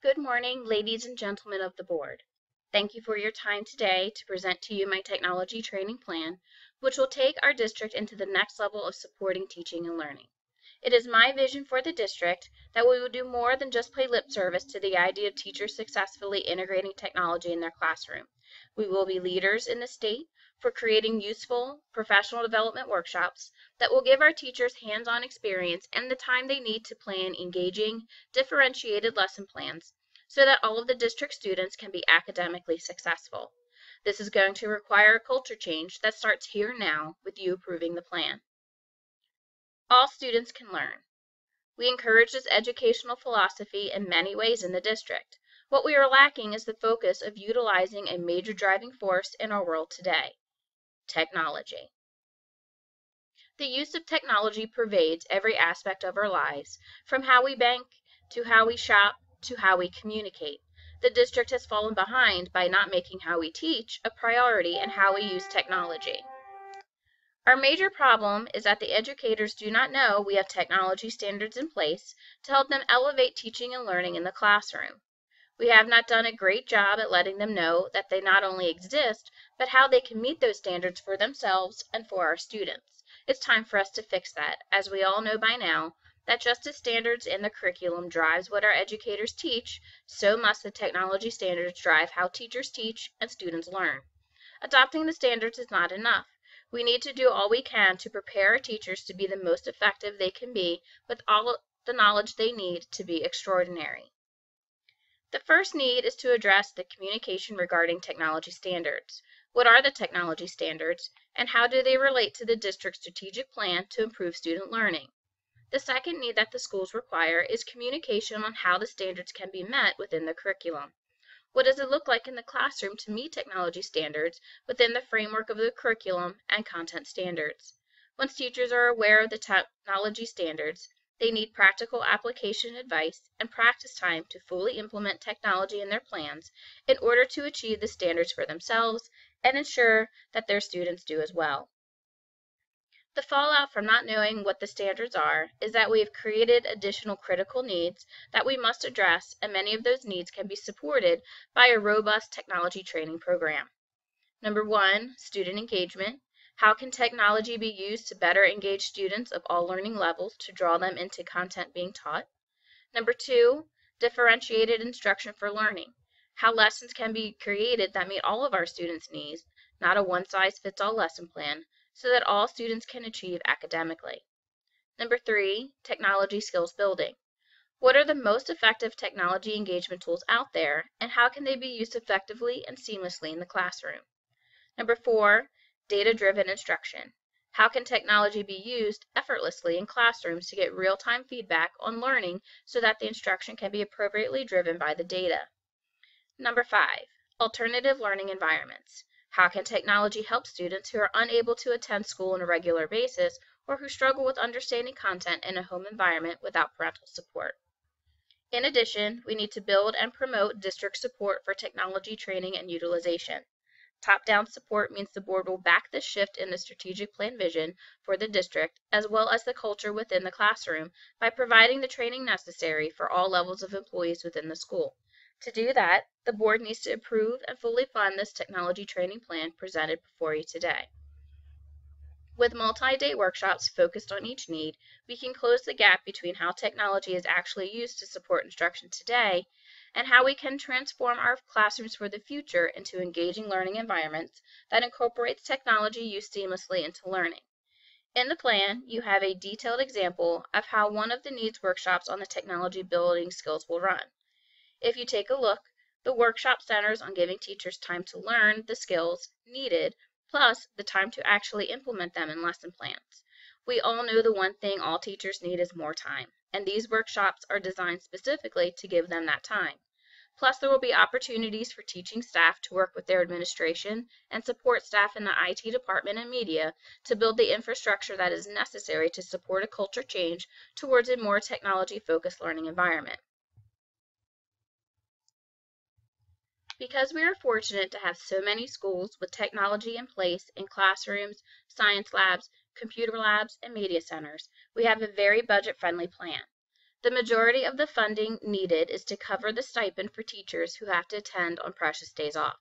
Good morning, ladies and gentlemen of the board. Thank you for your time today to present to you my technology training plan, which will take our district into the next level of supporting teaching and learning. It is my vision for the district that we will do more than just pay lip service to the idea of teachers successfully integrating technology in their classroom. We will be leaders in the state for creating useful professional development workshops that will give our teachers hands-on experience and the time they need to plan engaging, differentiated lesson plans so that all of the district students can be academically successful. This is going to require a culture change that starts here now with you approving the plan. All students can learn. We encourage this educational philosophy in many ways in the district. What we are lacking is the focus of utilizing a major driving force in our world today: technology. The use of technology pervades every aspect of our lives, from how we bank, to how we shop, to how we communicate. The district has fallen behind by not making how we teach a priority and how we use technology. Our major problem is that the educators do not know we have technology standards in place to help them elevate teaching and learning in the classroom. We have not done a great job at letting them know that they not only exist, but how they can meet those standards for themselves and for our students. It's time for us to fix that, as we all know by now that just as standards in the curriculum drives what our educators teach, so must the technology standards drive how teachers teach and students learn. Adopting the standards is not enough. We need to do all we can to prepare our teachers to be the most effective they can be with all the knowledge they need to be extraordinary. The first need is to address the communication regarding technology standards. What are the technology standards, and how do they relate to the district's strategic plan to improve student learning? The second need that the schools require is communication on how the standards can be met within the curriculum. What does it look like in the classroom to meet technology standards within the framework of the curriculum and content standards? Once teachers are aware of the technology standards, they need practical application advice and practice time to fully implement technology in their plans in order to achieve the standards for themselves and ensure that their students do as well. The fallout from not knowing what the standards are is that we have created additional critical needs that we must address, and many of those needs can be supported by a robust technology training program. Number one, student engagement. How can technology be used to better engage students of all learning levels to draw them into content being taught? Number two, differentiated instruction for learning. How lessons can be created that meet all of our students' needs, not a one-size-fits-all lesson plan, so that all students can achieve academically. Number three, technology skills building. What are the most effective technology engagement tools out there, and how can they be used effectively and seamlessly in the classroom? Number four, data-driven instruction. How can technology be used effortlessly in classrooms to get real-time feedback on learning so that the instruction can be appropriately driven by the data? Number five, alternative learning environments. How can technology help students who are unable to attend school on a regular basis or who struggle with understanding content in a home environment without parental support? In addition, we need to build and promote district support for technology training and utilization. Top-down support means the board will back this shift in the strategic plan vision for the district, as well as the culture within the classroom, by providing the training necessary for all levels of employees within the school. To do that, the board needs to approve and fully fund this technology training plan presented before you today. With multi-day workshops focused on each need, we can close the gap between how technology is actually used to support instruction today and how we can transform our classrooms for the future into engaging learning environments that incorporates technology used seamlessly into learning. In the plan, you have a detailed example of how one of the needs workshops on the technology building skills will run. If you take a look, the workshop centers on giving teachers time to learn the skills needed, plus the time to actually implement them in lesson plans. We all know the one thing all teachers need is more time, and these workshops are designed specifically to give them that time. Plus, there will be opportunities for teaching staff to work with their administration and support staff in the IT department and media to build the infrastructure that is necessary to support a culture change towards a more technology-focused learning environment. Because we are fortunate to have so many schools with technology in place in classrooms, science labs, computer labs, and media centers, we have a very budget-friendly plan. The majority of the funding needed is to cover the stipend for teachers who have to attend on precious days off.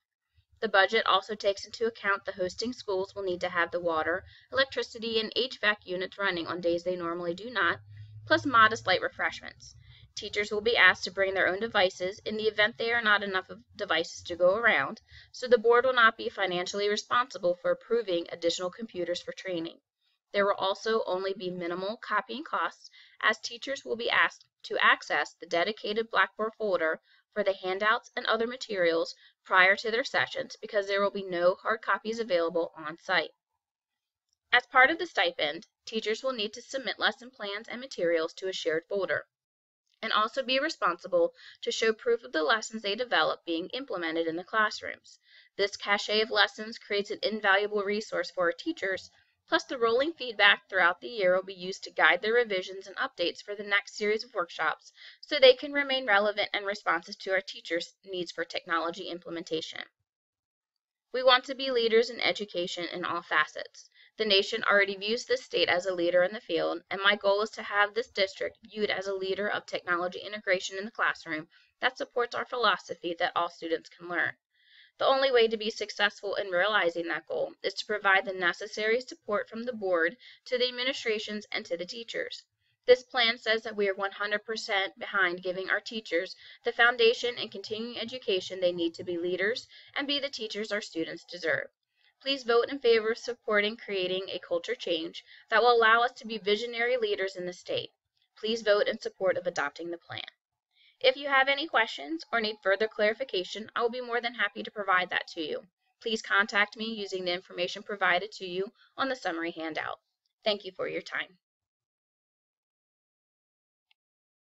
The budget also takes into account the hosting schools will need to have the water, electricity, and HVAC units running on days they normally do not, plus modest light refreshments. Teachers will be asked to bring their own devices in the event there are not enough devices to go around, so the board will not be financially responsible for approving additional computers for training. There will also only be minimal copying costs, as teachers will be asked to access the dedicated Blackboard folder for the handouts and other materials prior to their sessions because there will be no hard copies available on site. As part of the stipend, teachers will need to submit lesson plans and materials to a shared folder, and also be responsible to show proof of the lessons they develop being implemented in the classrooms. This cache of lessons creates an invaluable resource for our teachers, plus the rolling feedback throughout the year will be used to guide their revisions and updates for the next series of workshops so they can remain relevant and responsive to our teachers' needs for technology implementation. We want to be leaders in education in all facets. The nation already views this state as a leader in the field, and my goal is to have this district viewed as a leader of technology integration in the classroom that supports our philosophy that all students can learn. The only way to be successful in realizing that goal is to provide the necessary support from the board to the administrations and to the teachers. This plan says that we are 100% behind giving our teachers the foundation and continuing education they need to be leaders and be the teachers our students deserve. Please vote in favor of supporting creating a culture change that will allow us to be visionary leaders in the state. Please vote in support of adopting the plan. If you have any questions or need further clarification, I will be more than happy to provide that to you. Please contact me using the information provided to you on the summary handout. Thank you for your time.